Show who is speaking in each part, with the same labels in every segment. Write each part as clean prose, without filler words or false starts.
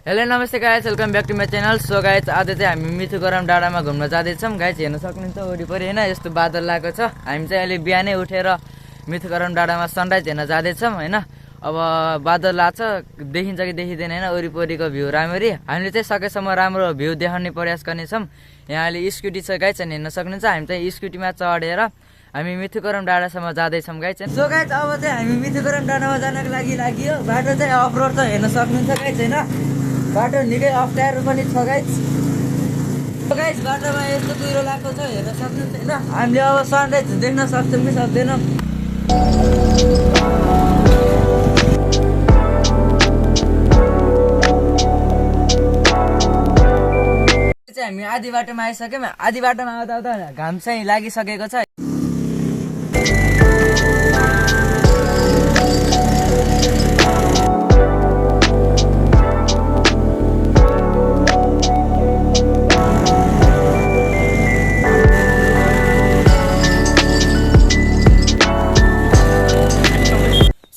Speaker 1: Hello नमस्ते guys, welcome back to my channel. So guys, आज चाहिँ हामी मिथुगरम डाँडामा घुम्न जाँदैछौँ। गाइस हेर्न सक्नुहुन्छ वरिपरि होइन यस्तो बादल लागेको छ। हामी चाहिँ अहिले बिहानै उठेर मिथुगरम डाँडामा सनराइज हेर्न जाँदैछौँ होइन। अब बादल लाग्छ, देखिन्छ कि देखिँदैन होइन वरिपरिको भ्यू राम्ररी। हामीले चाहिँ सकेसम्म राम्रो भ्यू देखाउने प्रयास गर्नेछौँ। यहाँ अहिले स्कुटी छ गाइस, अनि हेर्न सक्नुहुन्छ हामी चाहिँ स्कुटीमा चढेर हामी मिथुगरम डाँडासम्म जाँदैछौँ गाइस। सो गाइस, अब चाहिँ हामी मिथुगरम डाँडामा जानको लागि लाग्यो। बाटो चाहिँ अफरोड छ, हेर्न सक्नुहुन्छ गाइस होइन। बाटो निकै अप्ठ्यारो पनि छ गाइस। बाटोमा यस्तो कुहिरो लागेको छ, हेर्न सक्नुहुन्छ होइन। हामीले अब सनराइज देख्न सक्छौँ कि सक्दैनौँ। हामी आधी बाटोमा आइसक्यौँ। आधी बाटोमा आउँदा आउँदा घाम चाहिँ लागिसकेको छ।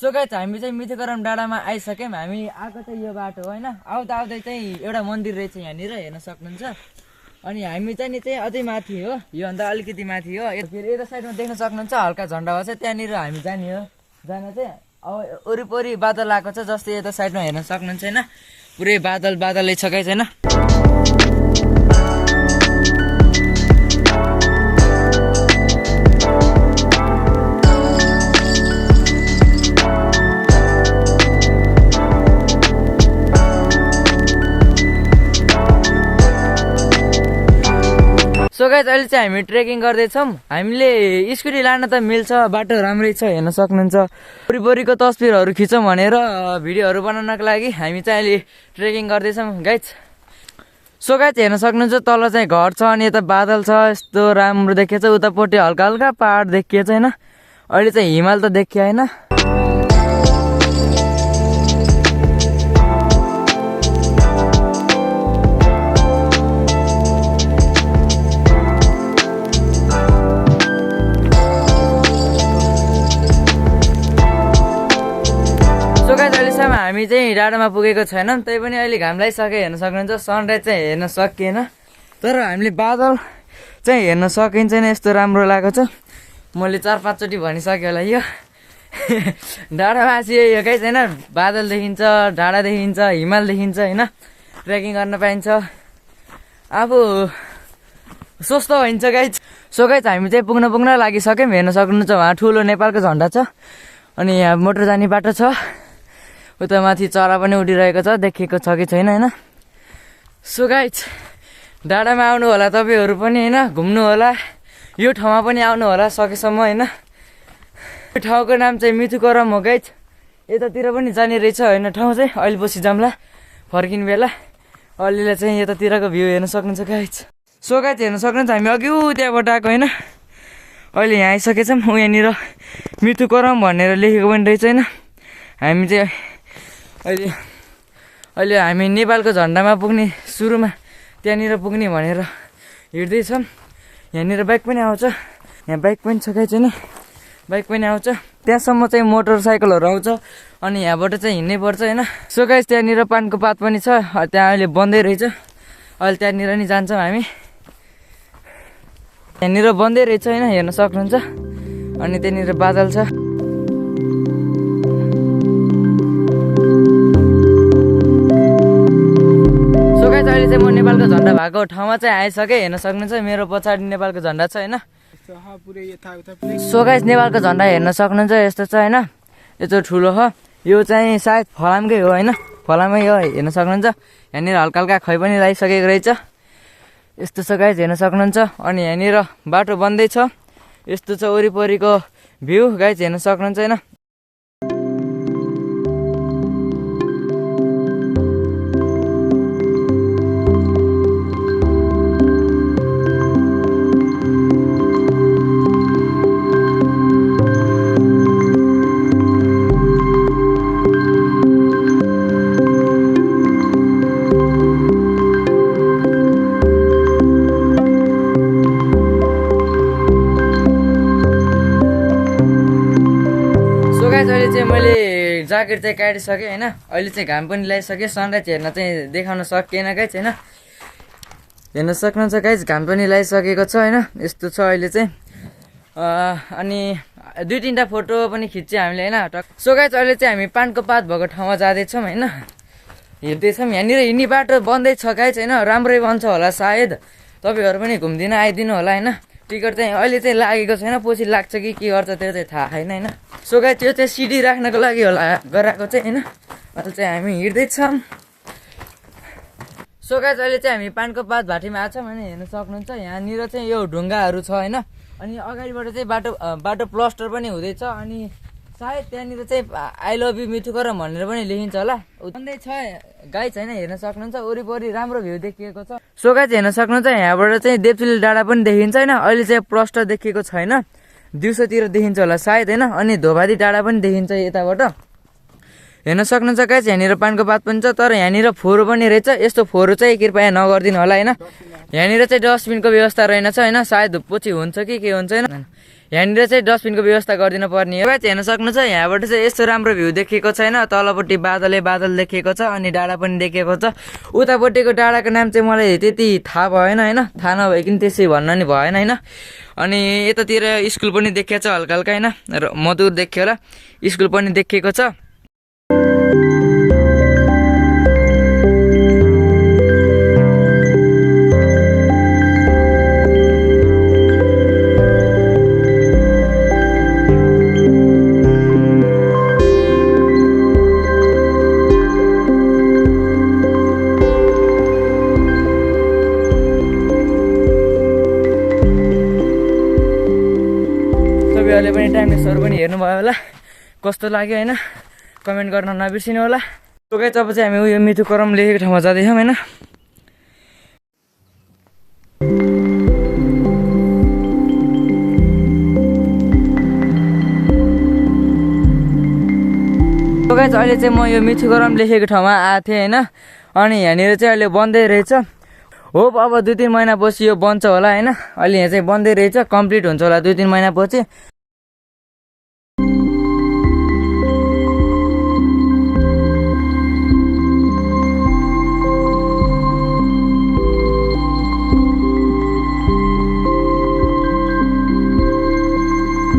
Speaker 1: सो गाइस, हामी चाहिँ मिथुगरम डाँडामा आइसक्यौँ। हामी आएको चाहिँ यो बाटो होइन। आउँदा आउँदै चाहिँ एउटा मन्दिर रहेछ यहाँनिर, हेर्न सक्नुहुन्छ। अनि हामी चाहिँ नि चाहिँ अझै माथि हो, योभन्दा अलिकति माथि हो। फेरि यता साइडमा देख्न सक्नुहुन्छ हल्का झन्डा भएको छ, त्यहाँनिर हामी जाने हो। जान चाहिँ अब वरिपरि बादल आएको छ, जस्तै यता साइडमा हेर्न सक्नुहुन्छ होइन। पुरै बादलै छ गाइस होइन। सो गाइस, अहिले चाहिँ हामी ट्रेकिङ गर्दैछौँ। हामीले स्कुटी लान त मिल्छ, बाटो राम्रै छ, हेर्न सक्नुहुन्छ। वरिपरिको तस्बिरहरू खिचौँ भनेर भिडियोहरू बनाउनको लागि हामी चाहिँ अहिले ट्रेकिङ गर्दैछौँ गाइस। सो गाइस, हेर्न सक्नुहुन्छ तल चाहिँ घर छ, अनि यता बादल छ, यस्तो राम्रो देखिएछ। उतापट्टि हल्का हल्का पहाड देखिएछ होइन। अहिले चाहिँ हिमाल त देखियो होइन। हामी चाहिँ डाँडामा पुगेको छैनौँ, तै पनि अहिले घाम लागिसक्यो, हेर्न सक्नुहुन्छ। सनराइज चाहिँ हेर्न सकिएन, तर हामीले बादल चाहिँ हेर्न सकिन्छ नि, यस्तो राम्रो लागेको छ। मैले 4-5 चोटि भनिसकेँ होला यो। डाँडामा चाहिँ यो गाइस होइन, बादल देखिन्छ, डाँडा देखिन्छ, हिमाल देखिन्छ होइन। ट्रेकिङ गर्न पाइन्छ, आफू स्वस्थ हुन्छ गाइस। सो गाइस, हामी चाहिँ पुग्न लागिसक्यौँ। हेर्न सक्नुहुन्छ उहाँ ठुलो नेपालको झन्डा छ, अनि यहाँ मोटर जाने बाटो छ। उता माथि चरा पनि उडिरहेको छ, देखेको छ कि छैन होइन। सो गाइस, डाँडामा आउनु होला तपाईँहरू पनि होइन, घुम्नु होला। यो ठाउँमा पनि आउनु होला सकेसम्म होइन। यो ठाउँको नाम चाहिँ मिथुगरम हो गाइस। यतातिर पनि जाने रहेछ होइन ठाउँ चाहिँ। अहिले पछि जाउँला फर्किने बेला। अलिले चाहिँ यतातिरको भ्यू हेर्न सक्नुहुन्छ गाइस। सो गाइस, हेर्न सक्नुहुन्छ हामी अघि त्यहाँबाट आएको होइन। अहिले यहाँ आइसकेछौँ। यहाँनिर मिथुगरम भनेर लेखेको पनि रहेछ होइन। हामी चाहिँ अहिले हामी नेपालको झन्डामा पुग्ने, सुरुमा त्यहाँनिर पुग्ने भनेर हिँड्दैछौँ। यहाँनिर बाइक पनि आउँछ, यहाँ बाइक पनि छ गाइस होइन। बाइक पनि आउँछ, त्यहाँसम्म चाहिँ मोटरसाइकलहरू आउँछ, अनि यहाँबाट चाहिँ हिँड्नै पर्छ होइन। सो गाइस, त्यहाँनिर पानको पात पनि छ, त्यहाँ अहिले बन्दै रहेछ। अहिले त्यहाँनिर नि जान्छौँ हामी। यहाँनिर बन्दै रहेछ होइन, हेर्न सक्नुहुन्छ। अनि त्यहाँनिर बादल छ। अहिले चाहिँ म नेपालको झन्डा भएको ठाउँमा चाहिँ आइसकेँ, हेर्न सक्नुहुन्छ। मेरो पछाडि नेपालको झन्डा छ होइन। सो गाइस, नेपालको झन्डा हेर्न सक्नुहुन्छ, यस्तो छ होइन। यस्तो ठुलो हो, यो चाहिँ सायद फलामकै हो होइन। फलामै हो, हेर्न सक्नुहुन्छ। यहाँनिर हल्का हल्का खै पनि लगाइसकेको रहेछ, यस्तो छ गाइस, हेर्न सक्नुहुन्छ। अनि यहाँनिर बाटो बन्दैछ, यस्तो छ वरिपरिको भ्यू गाइस, हेर्न सक्नुहुन्छ होइन। जाकेट चाहिँ काटिसक्यो होइन। अहिले चाहिँ घाम पनि लगाइसक्यो, सनराइज हेर्न चाहिँ देखाउन सकिएन गाइज होइन। हेर्न सक्नुहुन्छ गाइज घाम पनि लगाइसकेको छ होइन। यस्तो छ अहिले चाहिँ अनि 2-3टा फोटो पनि खिच्यो हामीले होइन। सो गाइज अहिले चाहिँ हामी पानको पात भएको ठाउँमा जाँदैछौँ होइन। हेर्दैछौँ यहाँनिर हिँड्ने बाटो बन्दै छ गाइज होइन। राम्रै बन्छ होला सायद, तपाईँहरू पनि घुम्दिन आइदिनु होला होइन। टिकट चाहिँ अहिले चाहिँ लागेको छैन, पछि लाग्छ कि के गर्छ त्यो चाहिँ थाहा छैन होइन। सो गाइज त्यो चाहिँ सिडी राख्नको लागि होला गराएको चाहिँ होइन। अहिले चाहिँ हामी हिँड्दैछौँ। सो गाइज अहिले चाहिँ हामी पानको पात भाटीमा आएको छौँ होइन। हेर्न सक्नुहुन्छ यहाँनिर चाहिँ यो ढुङ्गाहरू छ होइन। अनि अगाडिबाट चाहिँ बाटो प्लस्टर पनि हुँदैछ। अनि सायद त्यहाँनिर चाहिँ आई लभ यु मिठु करम भनेर पनि लेखिन्छ होला। बन्दै छ गाइज होइन। हेर्न सक्नुहुन्छ वरिपरि राम्रो भ्यू देखिएको छ। सो गाइज हेर्न सक्नुहुन्छ यहाँबाट चाहिँ देवचुली डाँडा पनि देखिन्छ होइन। अहिले चाहिँ प्लस्टर देखिएको छैन, दिउँसोतिर देखिन्छ होला सायद होइन। अनि धोबादी डाँडा पनि देखिन्छ यताबाट। हेर्न सक्नुहुन्छ गाइज यहाँनिर पानको पात पनि छ, तर यहाँनिर फोहोर पनि रहेछ। यस्तो फोहोर चाहिँ कृपया नगरिदिनु होला होइन। यहाँनिर चाहिँ डस्टबिनको व्यवस्था रहेनछ होइन। सायद पछि हुन्छ कि के हुन्छ होइन। यहाँनिर चाहिँ डस्टबिनको व्यवस्था गरिदिनु पर्ने हो। गाइज हेर्न सक्नुहुन्छ यहाँबाट चाहिँ यस्तो राम्रो भ्यू देखिएको छैन। तलपट्टि बादल देखिएको छ अनि डाँडा पनि देखिएको छ। उतापट्टिको डाँडाको नाम चाहिँ मलाई त्यति थाहा भएन होइन। थाहा नभइकन त्यसै भन्न नि भएन होइन। अनि यतातिर स्कुल पनि देखिएको छ हल्का हल्का होइन। र मधुर देखियो होला, स्कुल पनि देखिएको छ। तपाईँहरूले पनि टाइम लेप्सहरू पनि हेर्नुभयो होला, कस्तो लाग्यो होइन कमेन्ट गर्न नबिर्सिनु होला। सो गाइज अब चाहिँ हामी उयो मिठु करम लेखेको ठाउँमा जाँदैछौँ होइन। सो गाइज अहिले चाहिँ म यो मिठु करम लेखेको ठाउँमा आएको थिएँ होइन। अनि यहाँनिर चाहिँ अहिले बन्दै रहेछ। होप अब 2-3 महिनापछि यो बन्छ होला होइन। अहिले यहाँ चाहिँ बन्दै रहेछ, कम्प्लिट हुन्छ होला 2-3 महिनापछि।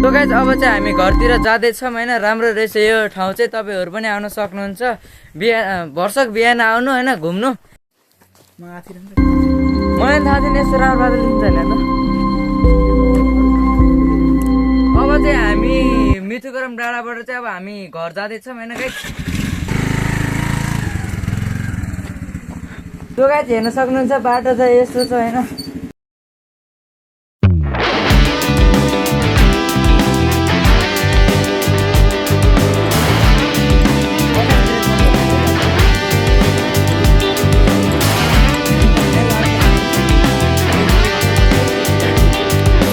Speaker 1: सो गाइज अब चाहिँ हामी घरतिर जाँदैछौँ होइन। राम्रो रहेछ यो ठाउँ चाहिँ, तपाईँहरू पनि आउन सक्नुहुन्छ। भर्सक बिहान आउनु होइन घुम्नु। मलाई थाहा थिएन यस्तो राम्रो बाटो लिन्छ होइन। अब चाहिँ हामी मिठु करम डाँडाबाट चाहिँ अब हामी घर जाँदैछौँ होइन गाइज। सो गाइज हेर्न सक्नुहुन्छ बाटो चाहिँ यस्तो छ होइन।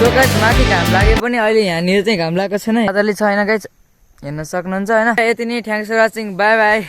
Speaker 1: सो गाइज माथि घाम लागे पनि अहिले यहाँनिर चाहिँ घाम लागेको छैन, बादली छैन गाइज हेर्न सक्नुहुन्छ होइन। यति नै, thanks for watching, bye by.